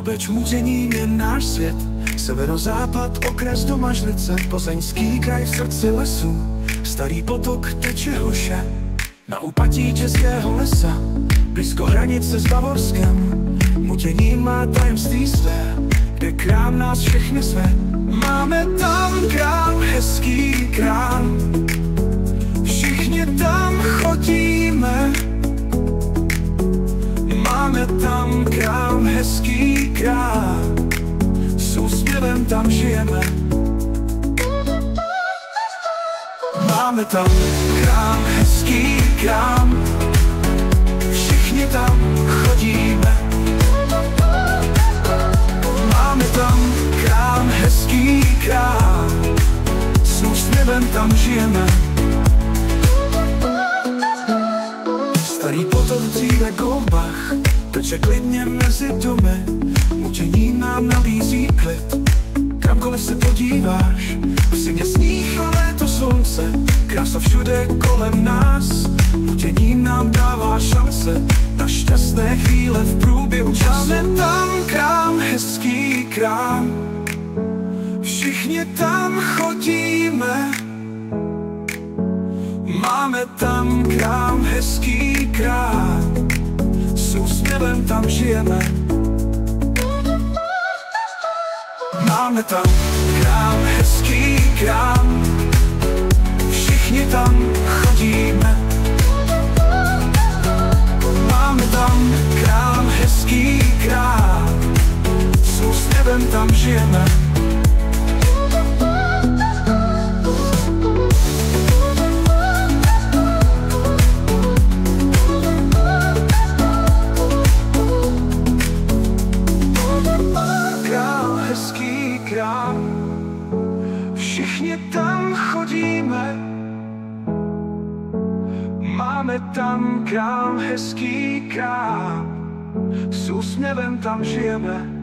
Drobeč Muřenín je náš svět, severozápad, okres Domažlice, Plzeňský kraj v srdci lesů, starý potok teče Hluše, na úpatí Českého lesa, blízko hranice s Bavorskem. Muřenín má tajemství své, kde krám nás všechny zve. Máme tam krám, hezký krám, všichni tam chodíme. Máme tam krám, hezký krám, s úsměvem tam žijeme. Máme tam krám, hezký krám, všichni tam chodíme. Máme tam krám, hezký krám, s úsměvem tam žijeme. Starý potok dříve Goubach teče klidně mezi domy, Muřenín nám nabízí klid. Kamkoliv se podíváš, v zimě sníh a léto slunce, krása všude kolem nás. Muřenín nám dává šance na šťastné chvíle v průběhu času. Máme tam krám, hezký krám, všichni tam chodíme. Máme tam krám, hezký krám, s úsměvem tam žijeme. Máme tam krám, hezký krám, všichni tam chodíme. Máme tam krám, hezký krám, s úsměvem tam žijeme. Všichni tam chodíme. Máme tam krám, hezký krám, s úsměvem tam žijeme.